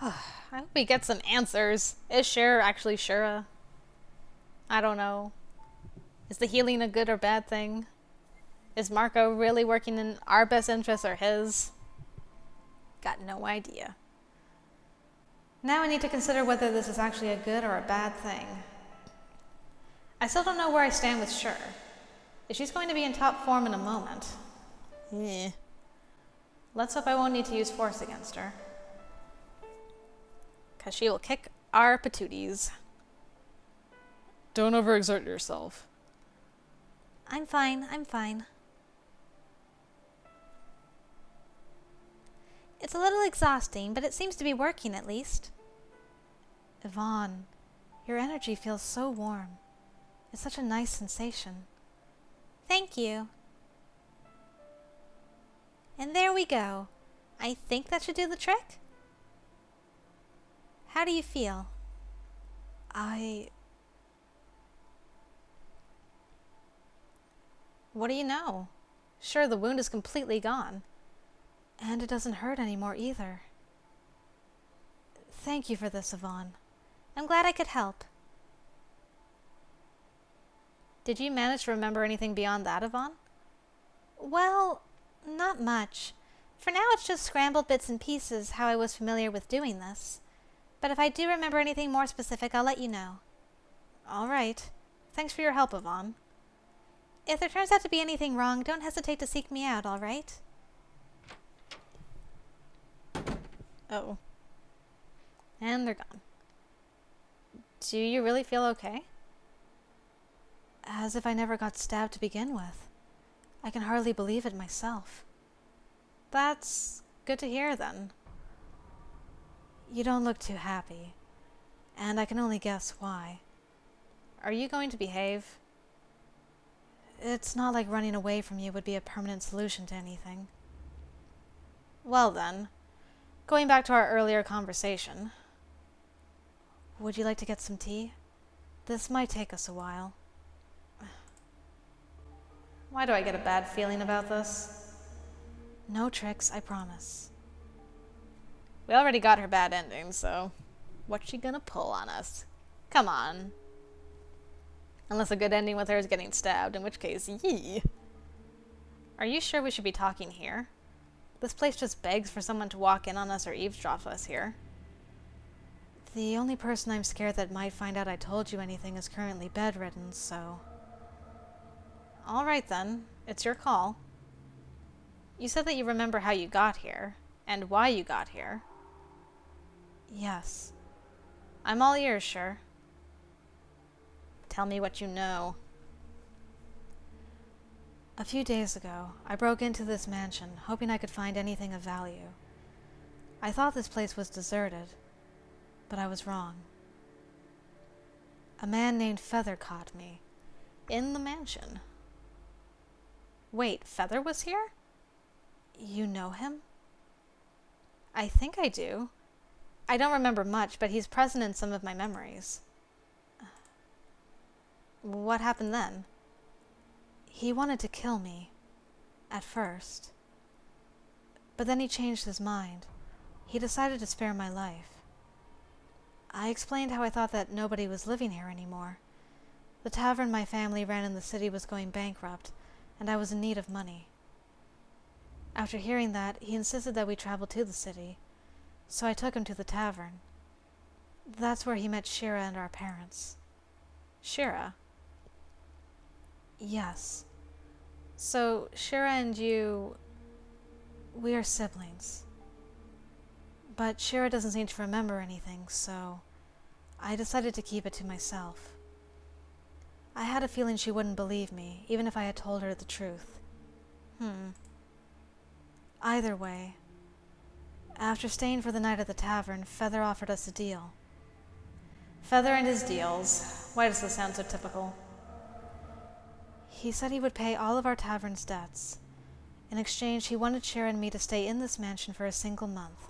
I hope we get some answers. Is Shirr actually Shira? I don't know. Is the healing a good or bad thing? Is Marco really working in our best interest or his? Got no idea. Now I need to consider whether this is actually a good or a bad thing. I still don't know where I stand with Shirr. She's going to be in top form in a moment. Yeah. Let's hope I won't need to use force against her. Because she will kick our patooties. Don't overexert yourself. I'm fine. It's a little exhausting, but it seems to be working at least. Yvonne, your energy feels so warm. It's such a nice sensation. Thank you. And there we go. I think that should do the trick. How do you feel? What do you know? Sure, the wound is completely gone. And it doesn't hurt anymore either. Thank you for this, Yvonne. I'm glad I could help. Did you manage to remember anything beyond that, Yvonne? Well, not much. For now it's just scrambled bits and pieces how I was familiar with doing this. But if I do remember anything more specific, I'll let you know. All right. Thanks for your help, Yvonne. If there turns out to be anything wrong, don't hesitate to seek me out, all right? Oh. And they're gone. Do you really feel okay? As if I never got stabbed to begin with. I can hardly believe it myself. That's good to hear, then. You don't look too happy, and I can only guess why. Are you going to behave? It's not like running away from you would be a permanent solution to anything. Well then, going back to our earlier conversation. Would you like to get some tea? This might take us a while. Why do I get a bad feeling about this? No tricks, I promise. We already got her bad ending, so what's she gonna pull on us? Come on. Unless a good ending with her is getting stabbed, in which case, yee. Are you sure we should be talking here? This place just begs for someone to walk in on us or eavesdrop us here. The only person I'm scared that might find out I told you anything is currently bedridden, so... All right then, it's your call. You said that you remember how you got here, and why you got here. Yes. I'm all ears, Shirr. Tell me what you know. A few days ago, I broke into this mansion, hoping I could find anything of value. I thought this place was deserted, but I was wrong. A man named Feathor caught me, in the mansion. Wait, Feathor was here? You know him? I think I do. I don't remember much, but he's present in some of my memories. What happened then? He wanted to kill me, at first. But then he changed his mind. He decided to spare my life. I explained how I thought that nobody was living here anymore. The tavern my family ran in the city was going bankrupt, and I was in need of money. After hearing that, he insisted that we travel to the city, so I took him to the tavern. That's where he met Shira and our parents. Shira? Yes. So, Shira and you... we are siblings. But Shira doesn't seem to remember anything, so I decided to keep it to myself. I had a feeling she wouldn't believe me, even if I had told her the truth. Either way, after staying for the night at the tavern, Feathor offered us a deal. Feathor and his deals. Why does this sound so typical? He said he would pay all of our tavern's debts. In exchange, he wanted Shira and me to stay in this mansion for a single month.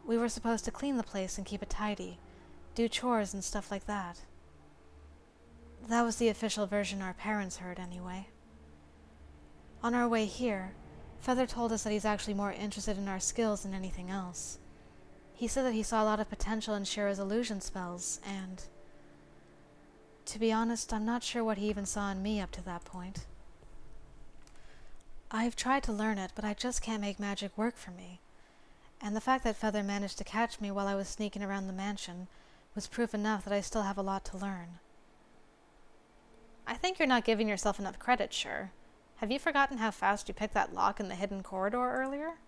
We were supposed to clean the place and keep it tidy, do chores and stuff like that. That was the official version our parents heard, anyway. On our way here, Feathor told us that he's actually more interested in our skills than anything else. He said that he saw a lot of potential in Shira's illusion spells, and to be honest, I'm not sure what he even saw in me up to that point. I've tried to learn it, but I just can't make magic work for me. And the fact that Feathor managed to catch me while I was sneaking around the mansion was proof enough that I still have a lot to learn. I think you're not giving yourself enough credit, Shirr. Have you forgotten how fast you picked that lock in the hidden corridor earlier?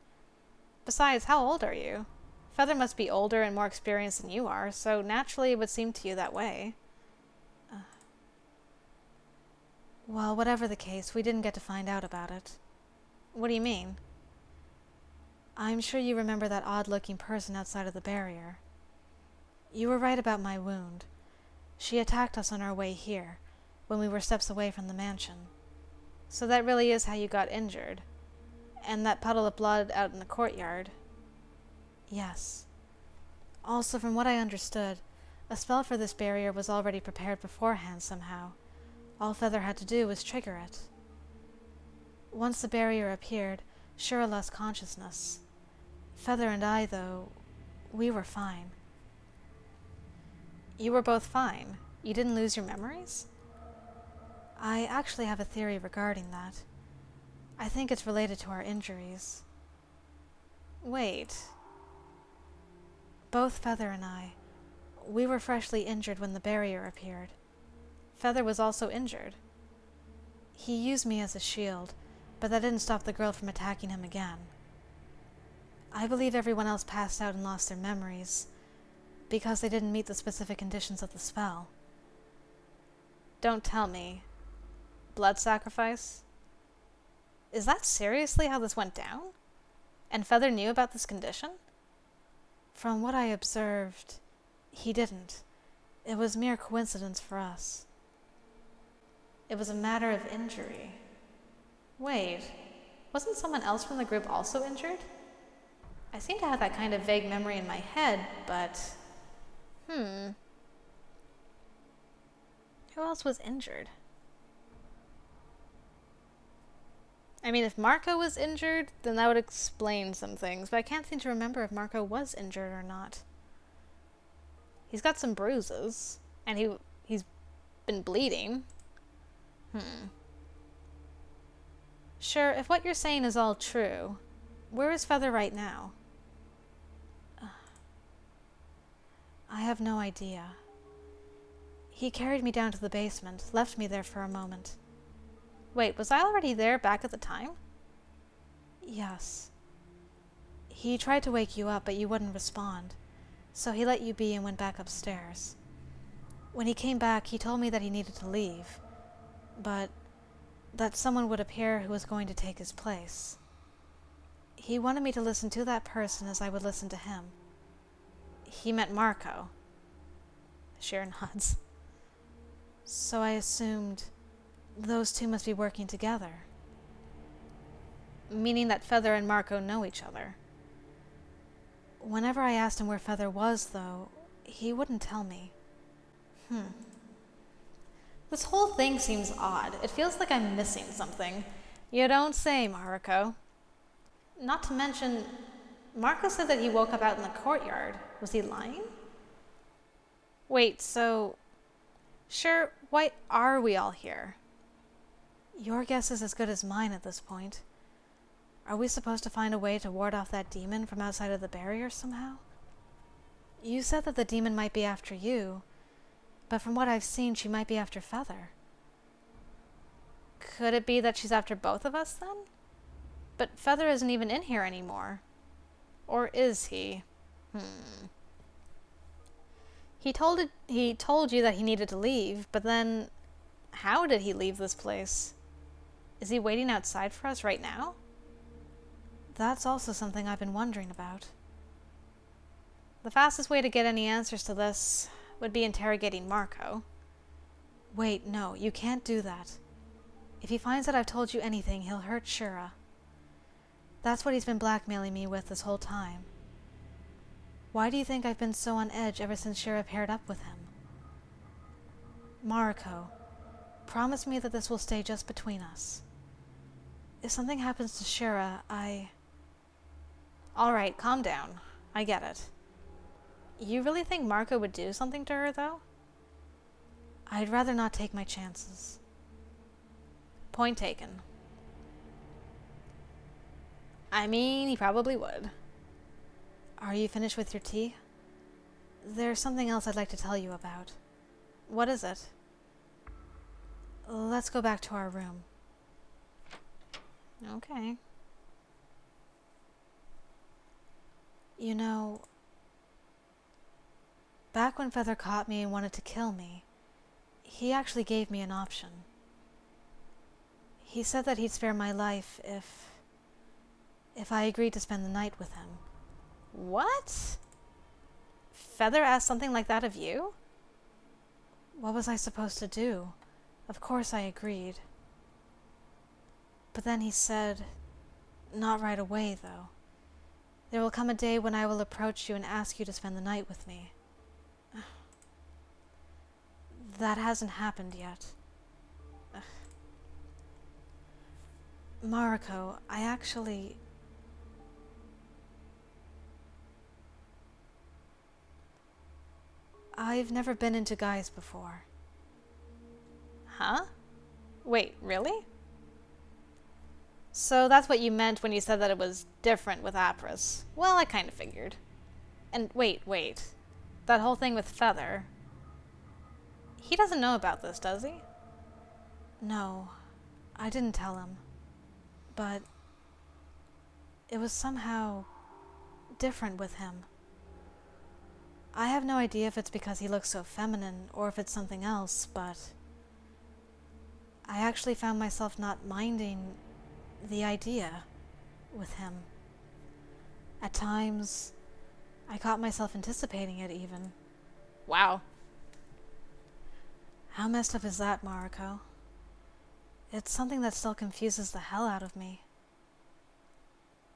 Besides, how old are you? Feathor must be older and more experienced than you are, so naturally it would seem to you that way. Well, whatever the case, we didn't get to find out about it. What do you mean? I'm sure you remember that odd-looking person outside of the barrier. You were right about my wound. She attacked us on our way here, when we were steps away from the mansion. So that really is how you got injured. And that puddle of blood out in the courtyard. Yes. Also, from what I understood, a spell for this barrier was already prepared beforehand somehow. All Feathor had to do was trigger it. Once the barrier appeared, Shirr lost consciousness. Feathor and I, though, we were fine. You were both fine? You didn't lose your memories? I actually have a theory regarding that. I think it's related to our injuries. Wait. Both Feathor and I, we were freshly injured when the barrier appeared. Feathor was also injured. He used me as a shield, but that didn't stop the girl from attacking him again. I believe everyone else passed out and lost their memories, because they didn't meet the specific conditions of the spell. Don't tell me. Blood sacrifice? Is that seriously how this went down? And Feathor knew about this condition? From what I observed, he didn't. It was mere coincidence for us. It was a matter of injury. Wait, wasn't someone else from the group also injured? I seem to have that kind of vague memory in my head, but... Who else was injured? I mean, if Marco was injured, then that would explain some things, but I can't seem to remember if Marco was injured or not. He's got some bruises, and he's been bleeding. Sure, if what you're saying is all true, where is Feathor right now? I have no idea. He carried me down to the basement, left me there for a moment. Wait, was I already there back at the time? Yes. He tried to wake you up, but you wouldn't respond, so he let you be and went back upstairs. When he came back, he told me that he needed to leave, but that someone would appear who was going to take his place. He wanted me to listen to that person as I would listen to him. He meant Marco. Shirr nods. So I assumed those two must be working together. Meaning that Feathor and Marco know each other. Whenever I asked him where Feathor was, though, he wouldn't tell me. This whole thing seems odd. It feels like I'm missing something. You don't say, Mariko. Not to mention, Marco said that he woke up out in the courtyard. Was he lying? Wait, so... Shirr, why are we all here? Your guess is as good as mine at this point. Are we supposed to find a way to ward off that demon from outside of the barrier somehow? You said that the demon might be after you, but from what I've seen, she might be after Feathor. Could it be that she's after both of us, then? But Feathor isn't even in here anymore. Or is he? He told you that he needed to leave, but then how did he leave this place? Is he waiting outside for us right now? That's also something I've been wondering about. The fastest way to get any answers to this would be interrogating Marco. Wait, no, you can't do that. If he finds that I've told you anything, he'll hurt Shira. That's what he's been blackmailing me with this whole time. Why do you think I've been so on edge ever since Shira paired up with him? Mariko, promise me that this will stay just between us. If something happens to Shira, Alright, calm down. I get it. You really think Marco would do something to her, though? I'd rather not take my chances. Point taken. I mean, he probably would. Are you finished with your tea? There's something else I'd like to tell you about. What is it? Let's go back to our room. Okay. You know, back when Feathor caught me and wanted to kill me, he actually gave me an option. He said that he'd spare my life if I agreed to spend the night with him. What? Feathor asked something like that of you? What was I supposed to do? Of course I agreed. But then he said, not right away, though. There will come a day when I will approach you and ask you to spend the night with me. That hasn't happened yet. Mariko, I've never been into guys before. Huh? Wait, really? So that's what you meant when you said that it was different with Apris. Well, I kind of figured. And wait. That whole thing with Feathor. He doesn't know about this, does he? No, I didn't tell him. But it was somehow different with him. I have no idea if it's because he looks so feminine or if it's something else, but I actually found myself not minding the idea with him. At times, I caught myself anticipating it even. Wow. How messed up is that, Mariko? It's something that still confuses the hell out of me.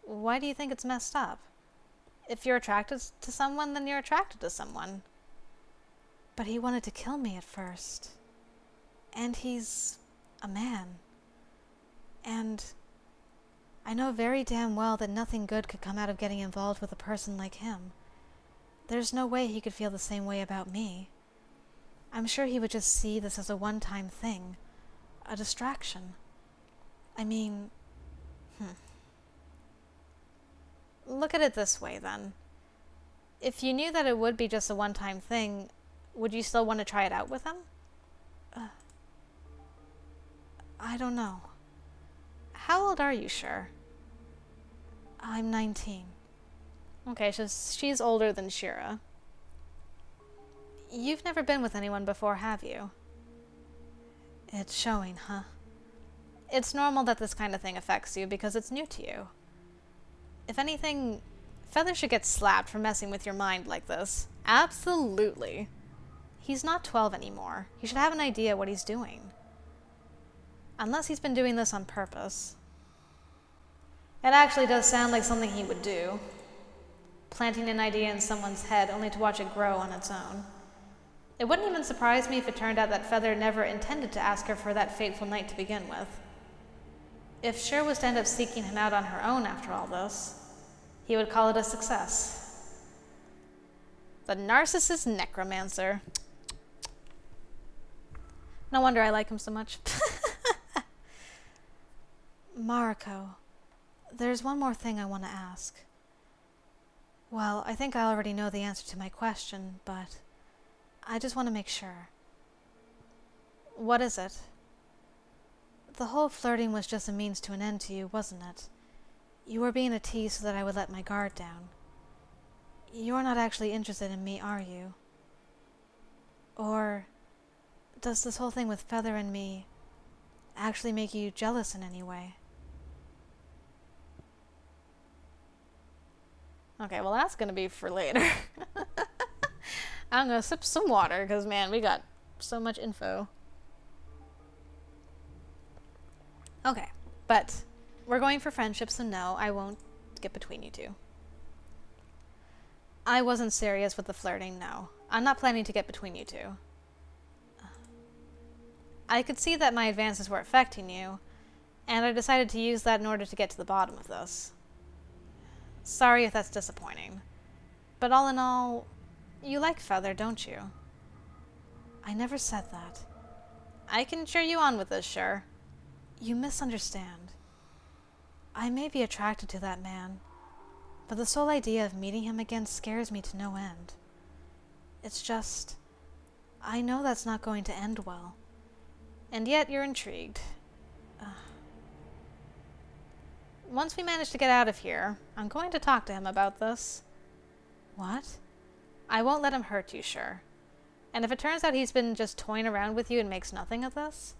Why do you think it's messed up? If you're attracted to someone, then you're attracted to someone. But he wanted to kill me at first. And he's a man. And I know very damn well that nothing good could come out of getting involved with a person like him. There's no way he could feel the same way about me. I'm sure he would just see this as a one-time thing. A distraction. I mean... Look at it this way, then. If you knew that it would be just a one-time thing, would you still want to try it out with him? I don't know. How old are you, Shirr? I'm 19. Okay, so she's older than Shira. You've never been with anyone before, have you? It's showing, huh? It's normal that this kind of thing affects you because it's new to you. If anything, Feathor should get slapped for messing with your mind like this. Absolutely. He's not 12 anymore. He should have an idea what he's doing. Unless he's been doing this on purpose. It actually does sound like something he would do. Planting an idea in someone's head only to watch it grow on its own. It wouldn't even surprise me if it turned out that Feathor never intended to ask her for that fateful night to begin with. If Shirr was to end up seeking him out on her own after all this, he would call it a success. The narcissist necromancer. No wonder I like him so much. Mariko, there's one more thing I want to ask. Well, I think I already know the answer to my question, but I just want to make sure. What is it? The whole flirting was just a means to an end to you, wasn't it? You were being a tease so that I would let my guard down. You're not actually interested in me, are you? Or does this whole thing with Feathor and me actually make you jealous in any way? Okay, well that's gonna be for later. I'm gonna sip some water, because man, we got so much info. Okay, but we're going for friendship, so no, I won't get between you two. I wasn't serious with the flirting, no. I'm not planning to get between you two. I could see that my advances were affecting you, and I decided to use that in order to get to the bottom of this. Sorry if that's disappointing. But all in all, You like Feathor, don't you? I never said that. I can cheer you on with this, Shirr. You misunderstand. I may be attracted to that man, but the sole idea of meeting him again scares me to no end. It's just, I know that's not going to end well. And yet you're intrigued. Once we manage to get out of here, I'm going to talk to him about this. What? I won't let him hurt you, Shirr. And if it turns out he's been just toying around with you and makes nothing of this,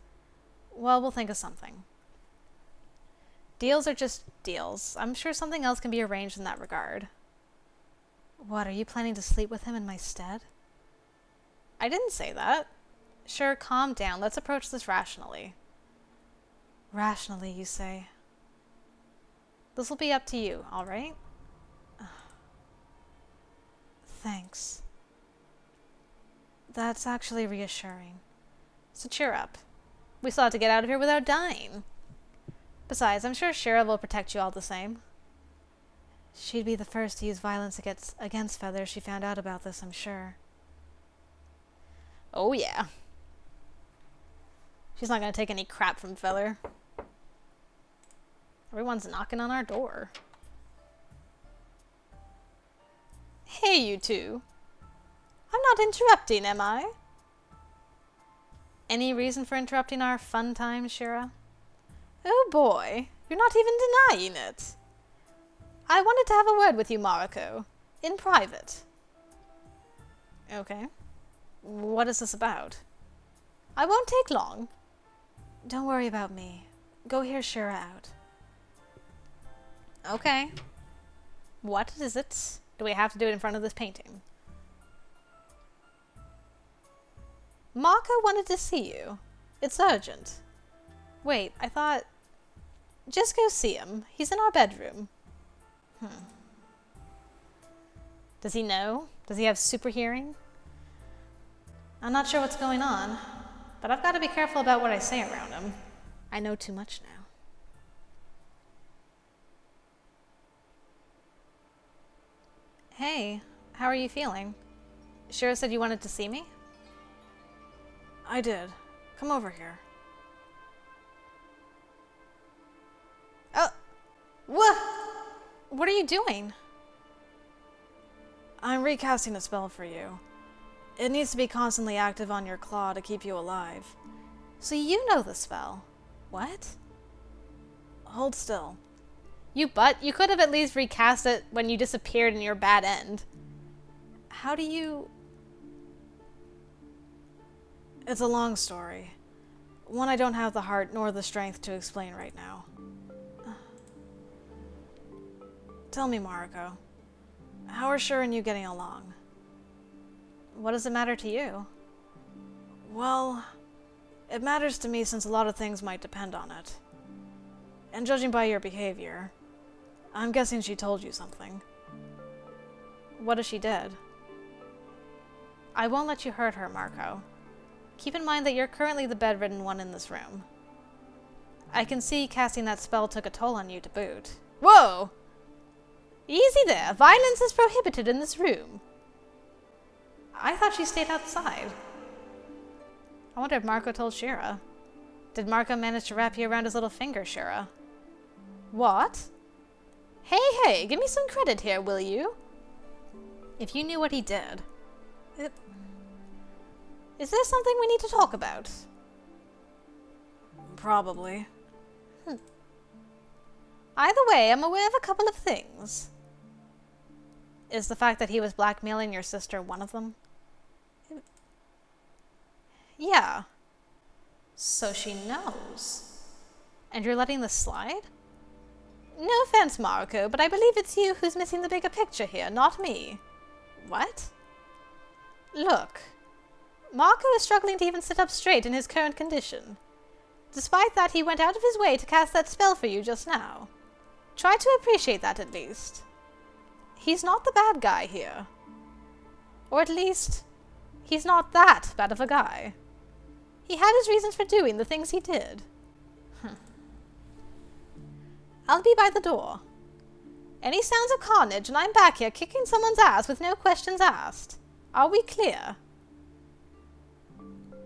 well, we'll think of something. Deals are just deals. I'm sure something else can be arranged in that regard. What, are you planning to sleep with him in my stead? I didn't say that. Shirr, calm down. Let's approach this rationally. Rationally, you say? This will be up to you, all right? Thanks. That's actually reassuring. So cheer up. We still have to get out of here without dying. Besides, I'm sure Shira will protect you all the same. She'd be the first to use violence against Feathor if she found out about this, I'm sure. Oh yeah. She's not going to take any crap from Feathor. Everyone's knocking on our door. Hey, you two. I'm not interrupting, am I? Any reason for interrupting our fun time, Shira? Oh boy, you're not even denying it. I wanted to have a word with you, Mariko. In private. Okay. What is this about? I won't take long. Don't worry about me. Go hear Shira out. Okay. What is it? Do we have to do it in front of this painting? Marco wanted to see you. It's urgent. Wait, I thought... Just go see him. He's in our bedroom. Does he know? Does he have super hearing? I'm not sure what's going on, but I've got to be careful about what I say around him. I know too much now. Hey, how are you feeling? Shira said you wanted to see me? I did. Come over here. Oh! What? What are you doing? I'm recasting a spell for you. It needs to be constantly active on your claw to keep you alive. So you know the spell. What? Hold still. You could have at least recast it when you disappeared in your bad end. How do you... It's a long story. One I don't have the heart nor the strength to explain right now. Tell me, Mariko. How are Shirr and you getting along? What does it matter to you? Well, it matters to me since a lot of things might depend on it. And judging by your behavior, I'm guessing she told you something. What if she did? I won't let you hurt her, Marco. Keep in mind that you're currently the bedridden one in this room. I can see casting that spell took a toll on you to boot. Whoa! Easy there! Violence is prohibited in this room. I thought she stayed outside. I wonder if Marco told Shira. Did Marco manage to wrap you around his little finger, Shira? What? Hey, give me some credit here, will you? If you knew what he did. Is there something we need to talk about? Probably. Either way, I'm aware of a couple of things. Is the fact that he was blackmailing your sister one of them? Yeah. So she knows. And you're letting this slide? No offense, Marco, but I believe it's you who's missing the bigger picture here, not me. What? Look. Marco is struggling to even sit up straight in his current condition. Despite that, he went out of his way to cast that spell for you just now. Try to appreciate that at least. He's not the bad guy here. Or at least, he's not that bad of a guy. He had his reasons for doing the things he did. I'll be by the door. Any sounds of carnage and I'm back here kicking someone's ass with no questions asked. Are we clear?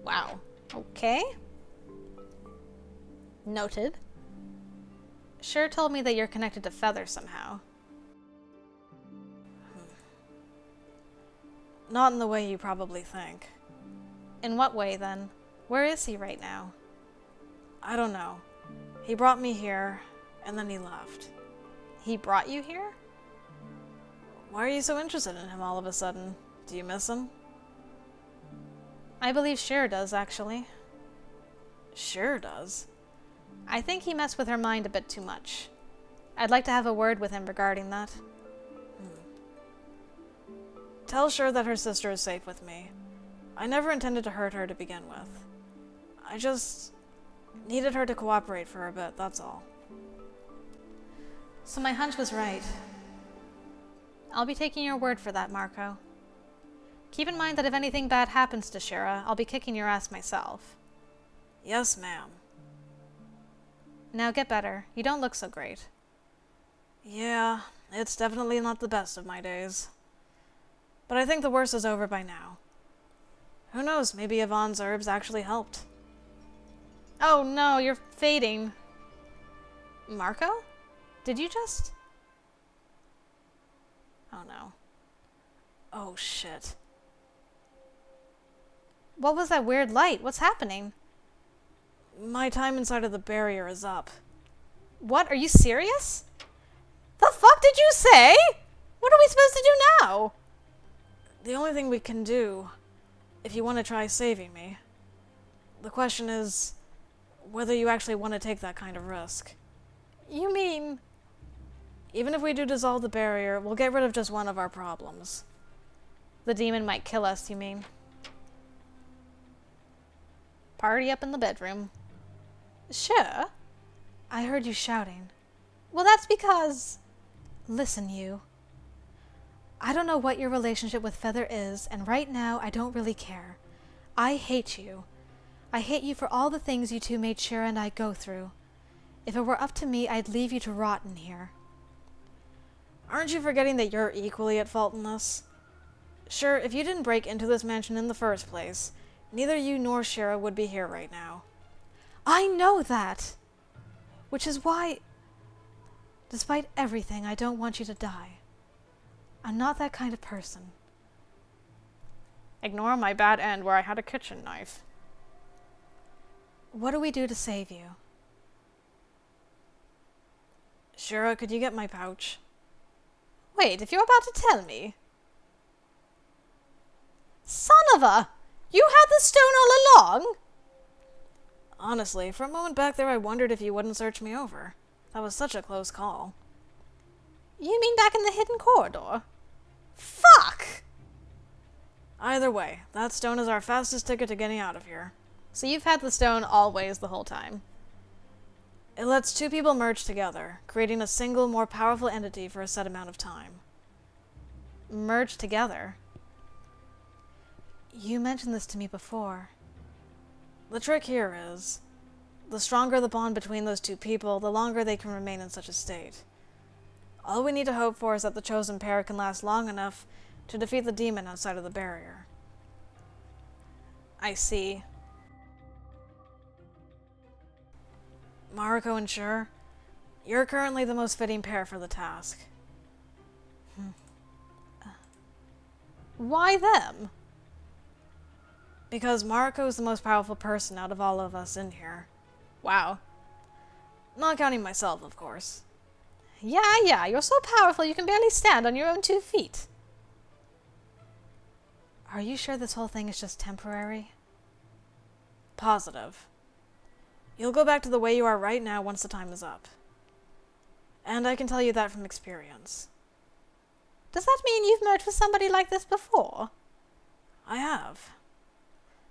Wow. Okay. Noted. Shirr told me that you're connected to Feathor somehow. Not in the way you probably think. In what way, then? Where is he right now? I don't know. He brought me here, and then he left. He brought you here? Why are you so interested in him all of a sudden? Do you miss him? I believe Shirr does, actually. Shirr does? I think he messed with her mind a bit too much. I'd like to have a word with him regarding that. Tell Shirr that her sister is safe with me. I never intended to hurt her to begin with. I just needed her to cooperate for a bit, that's all. So my hunch was right. I'll be taking your word for that, Marco. Keep in mind that if anything bad happens to Shira, I'll be kicking your ass myself. Yes, ma'am. Now get better. You don't look so great. Yeah, it's definitely not the best of my days. But I think the worst is over by now. Who knows, maybe Yvonne's herbs actually helped. Oh no, you're fading. Marco? Did you just... Oh no. Oh shit. What was that weird light? What's happening? My time inside of the barrier is up. What? Are you serious? The fuck did you say? What are we supposed to do now? The only thing we can do, if you want to try saving me, the question is whether you actually want to take that kind of risk. You mean... Even if we do dissolve the barrier, we'll get rid of just one of our problems. The demon might kill us, you mean? Party up in the bedroom. Sure. I heard you shouting. Well, that's because... Listen, you. I don't know what your relationship with Feathor is, and right now I don't really care. I hate you. I hate you for all the things you two made Shira and I go through. If it were up to me, I'd leave you to rot in here. Aren't you forgetting that you're equally at fault in this? Sure, if you didn't break into this mansion in the first place, neither you nor Shira would be here right now. I know that! Which is why, despite everything, I don't want you to die. I'm not that kind of person. Ignore my bad end where I had a kitchen knife. What do we do to save you? Shira, could you get my pouch? Wait, if you're about to tell me... Son of a... You had the stone all along? Honestly, for a moment back there I wondered if you wouldn't search me over. That was such a close call. You mean back in the hidden corridor? Fuck! Either way, that stone is our fastest ticket to getting out of here. So you've had the stone always the whole time? It lets two people merge together, creating a single, more powerful entity for a set amount of time. Merge together? You mentioned this to me before. The trick here is, the stronger the bond between those two people, the longer they can remain in such a state. All we need to hope for is that the chosen pair can last long enough to defeat the demon outside of the barrier. I see. Mariko and Shirr, you're currently the most fitting pair for the task. Why them? Because Mariko is the most powerful person out of all of us in here. Wow. Not counting myself, of course. Yeah, you're so powerful you can barely stand on your own 2 feet. Are you sure this whole thing is just temporary? Positive. You'll go back to the way you are right now once the time is up. And I can tell you that from experience. Does that mean you've merged with somebody like this before? I have.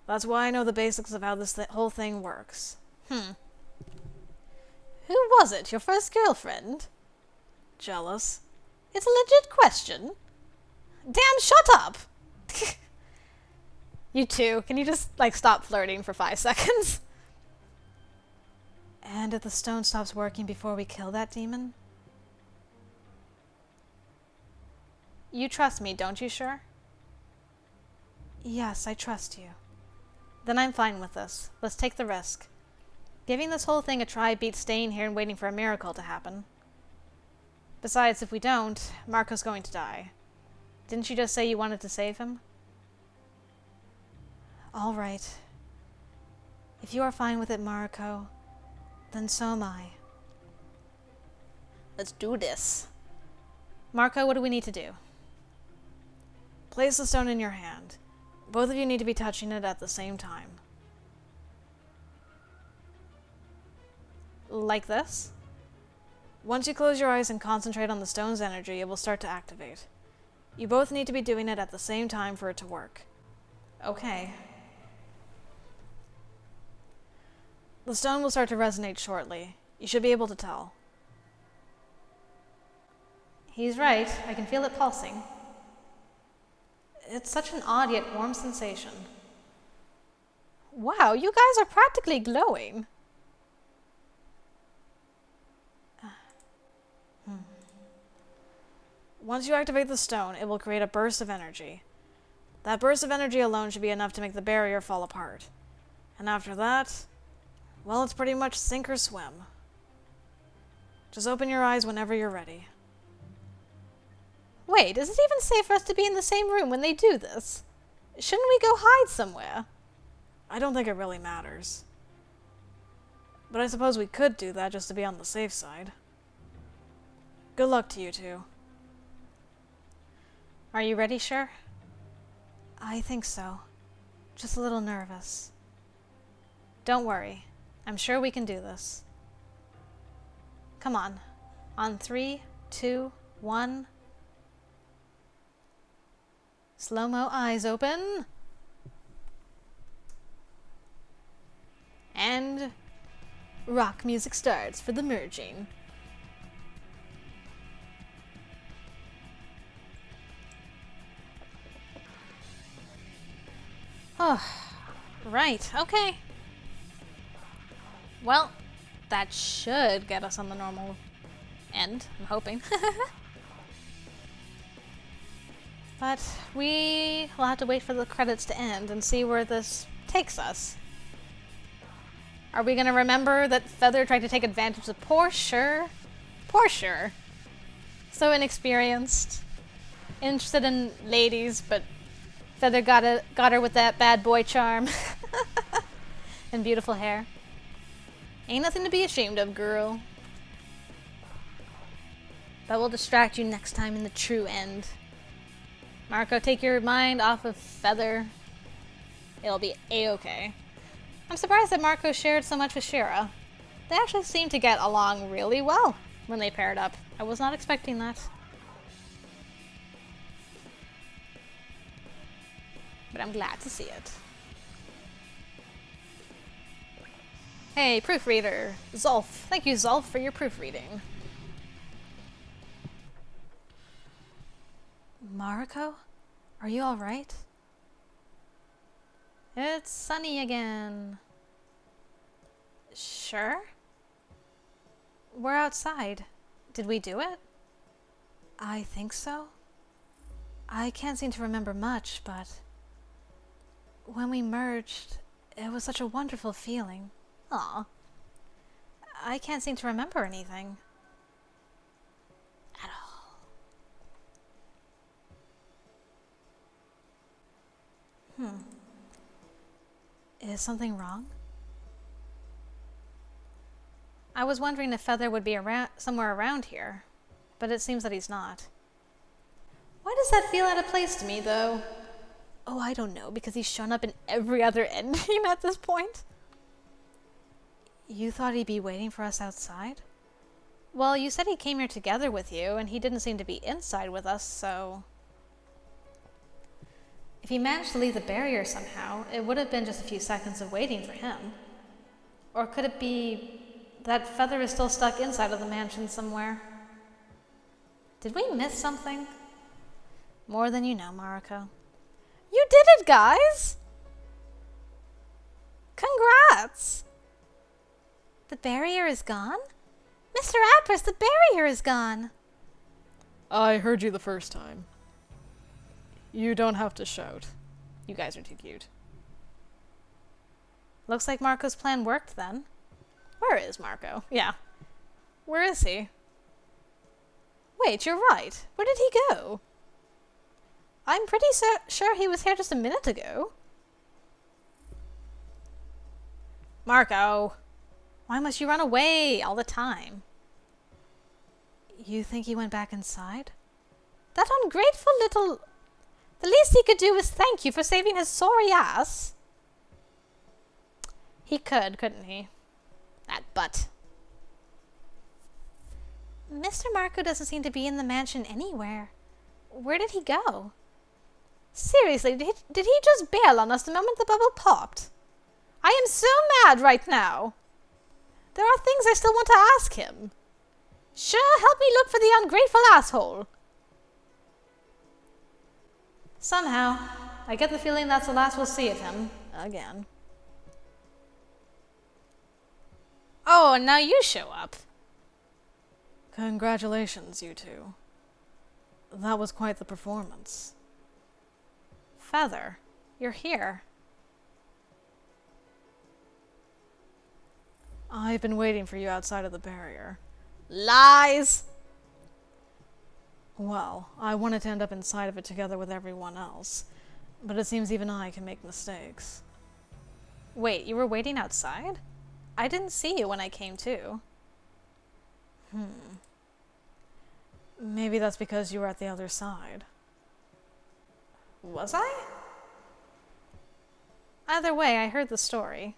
That's why I know the basics of how this whole thing works. Who was it? Your first girlfriend? Jealous. It's a legit question. Damn, shut up! You two, can you just, stop flirting for 5 seconds? And if the stone stops working before we kill that demon? You trust me, don't you, Shirr? Yes, I trust you. Then I'm fine with this. Let's take the risk. Giving this whole thing a try beats staying here and waiting for a miracle to happen. Besides, if we don't, Marco's going to die. Didn't you just say you wanted to save him? All right. If you are fine with it, Mariko, then so am I. Let's do this. Marco, what do we need to do? Place the stone in your hand. Both of you need to be touching it at the same time. Like this? Once you close your eyes and concentrate on the stone's energy, it will start to activate. You both need to be doing it at the same time for it to work. Okay. The stone will start to resonate shortly. You should be able to tell. He's right. I can feel it pulsing. It's such an odd yet warm sensation. Wow, you guys are practically glowing. Once you activate the stone, it will create a burst of energy. That burst of energy alone should be enough to make the barrier fall apart. And after that, well, it's pretty much sink or swim. Just open your eyes whenever you're ready. Wait, is it even safe for us to be in the same room when they do this? Shouldn't we go hide somewhere? I don't think it really matters. But I suppose we could do that just to be on the safe side. Good luck to you two. Are you ready, Shirr? I think so. Just a little nervous. Don't worry. I'm sure we can do this. Come on. On 3, 2, 1. Slow-mo, eyes open. And rock music starts for the merging. Oh, right, okay. Well, that should get us on the normal end, I'm hoping. But we will have to wait for the credits to end and see where this takes us. Are we going to remember that Feathor tried to take advantage of poor Shirr? Poor Shirr. So inexperienced. Interested in ladies, but Feathor got her with that bad boy charm. And beautiful hair. Ain't nothing to be ashamed of, girl. That will distract you next time in the true end. Marco, take your mind off of Feathor. It'll be a-okay. I'm surprised that Marco shared so much with Shira. They actually seem to get along really well when they paired up. I was not expecting that. But I'm glad to see it. Hey, proofreader. Zolf. Thank you, Zolf, for your proofreading. Mariko? Are you alright? It's sunny again. Sure? We're outside. Did we do it? I think so. I can't seem to remember much, but when we merged, it was such a wonderful feeling. Aw. I can't seem to remember anything. At all. Is something wrong? I was wondering if Feathor would be around somewhere around here, but it seems that he's not. Why does that feel out of place to me, though? Oh, I don't know, because he's shown up in every other ending at this point. You thought he'd be waiting for us outside? Well, you said he came here together with you, and he didn't seem to be inside with us, so... If he managed to leave the barrier somehow, it would have been just a few seconds of waiting for him. Or could it be that Feathor is still stuck inside of the mansion somewhere? Did we miss something? More than you know, Mariko. You did it, guys! Congrats! The barrier is gone? Mr. Apris, the barrier is gone! I heard you the first time. You don't have to shout. You guys are too cute. Looks like Marco's plan worked then. Where is Marco? Yeah. Where is he? Wait, you're right. Where did he go? I'm pretty sure he was here just a minute ago. Marco! Why must you run away all the time? You think he went back inside? That ungrateful little... The least he could do was thank you for saving his sorry ass. He could, couldn't he? That butt. Mr. Marco doesn't seem to be in the mansion anywhere. Where did he go? Seriously, did he just bail on us the moment the bubble popped? I am so mad right now. There are things I still want to ask him. Sure, help me look for the ungrateful asshole. Somehow, I get the feeling that's the last we'll see of him. Again. Oh, and now you show up. Congratulations, you two. That was quite the performance. Feathor, you're here. I've been waiting for you outside of the barrier. Lies! Well, I wanted to end up inside of it together with everyone else, but it seems even I can make mistakes. Wait, you were waiting outside? I didn't see you when I came to. Maybe that's because you were at the other side. Was I? Either way, I heard the story.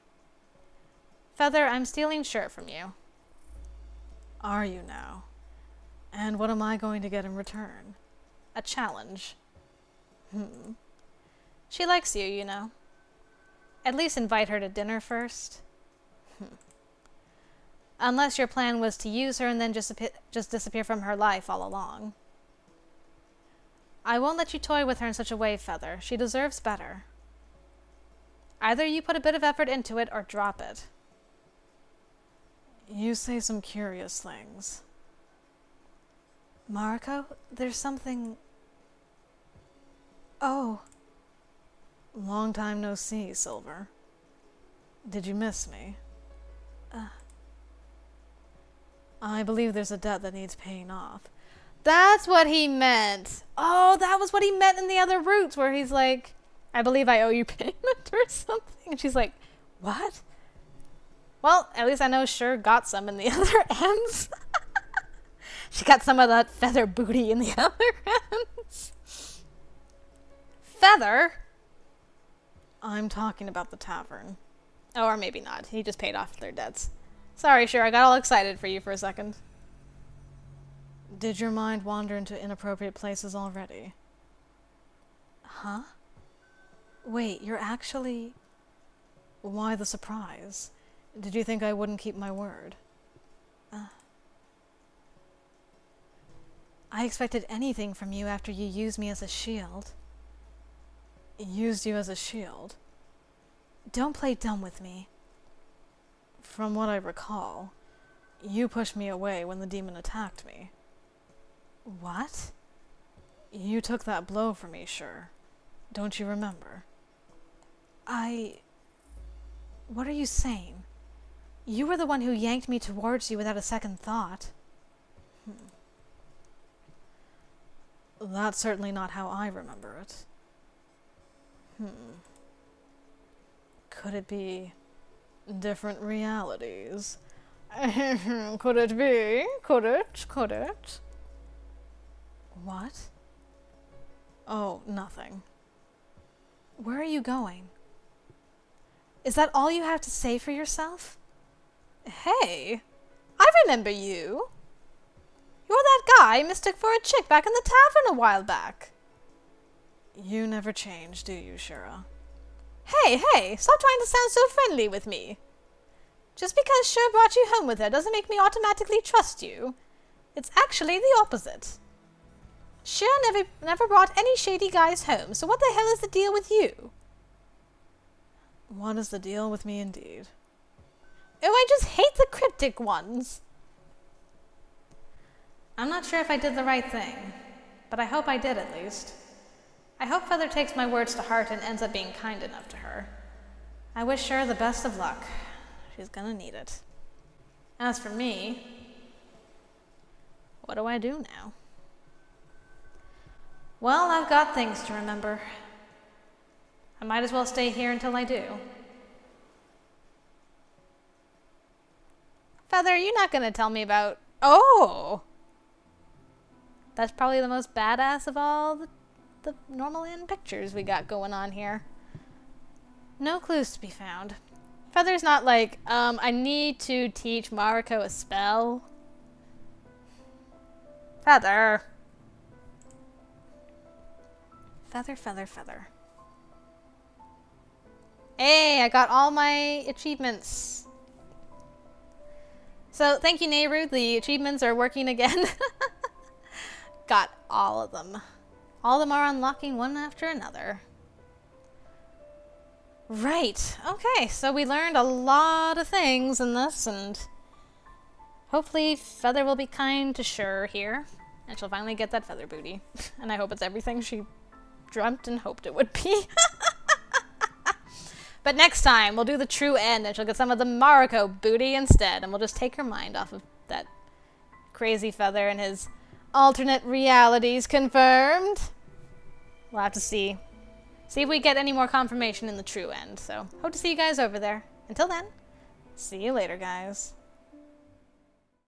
Feathor, I'm stealing Shirr from you. Are you now? And what am I going to get in return? A challenge. She likes you, you know. At least invite her to dinner first. Unless your plan was to use her and then just disappear from her life all along. I won't let you toy with her in such a way, Feathor. She deserves better. Either you put a bit of effort into it or drop it. You say some curious things. Mariko, there's something... Oh. Long time no see, Silver. Did you miss me? I believe there's a debt that needs paying off. That's what he meant. Oh, that was what he meant in the other roots, where he's like, I believe I owe you payment or something. And she's like, what? Well, at least I know Shirr got some in the other ends. She got some of that Feathor booty in the other ends. Feathor? I'm talking about the tavern. Oh, or maybe not. He just paid off their debts. Sorry, Shirr, I got all excited for you for a second. Did your mind wander into inappropriate places already? Huh? Wait, you're actually... Why the surprise? Did you think I wouldn't keep my word? I expected anything from you after you used me as a shield. Used you as a shield? Don't play dumb with me. From what I recall, you pushed me away when the demon attacked me. What? You took that blow for me, Shirr. Don't you remember? What are you saying? You were the one who yanked me towards you without a second thought. That's certainly not how I remember it. Could it be different realities? Could it be? Could it? Could it? What? Oh, nothing. Where are you going? Is that all you have to say for yourself? Hey, I remember you. You're that guy I mistook for a chick back in the tavern a while back. You never change, do you, Shira? Hey, stop trying to sound so friendly with me. Just because Shirr brought you home with her doesn't make me automatically trust you. It's actually the opposite. Shirr never brought any shady guys home, so what the hell is the deal with you? What is the deal with me indeed? Oh, I just hate the cryptic ones. I'm not sure if I did the right thing, but I hope I did at least. I hope Feather takes my words to heart and ends up being kind enough to her. I wish Shirr the best of luck. She's gonna need it. As for me, what do I do now? Well, I've got things to remember. I might as well stay here until I do. Feather, you're not gonna tell me about... Oh! That's probably the most badass of all the normal in pictures we got going on here. No clues to be found. Feather's not like, I need to teach Mariko a spell. Feather. Feather, feather, feather. Hey, I got all my achievements. So, thank you, Nehru. The achievements are working again. Got all of them. All of them are unlocking one after another. Right. Okay, so we learned a lot of things in this, and hopefully Feather will be kind to Shirr here, and she'll finally get that feather booty. And I hope it's everything she dreamt and hoped it would be. But next time, we'll do the true end, and she'll get some of the Mariko booty instead, and we'll just take her mind off of that crazy Feather and his alternate realities confirmed. We'll have to see. See if we get any more confirmation in the true end. So, hope to see you guys over there. Until then, see you later, guys.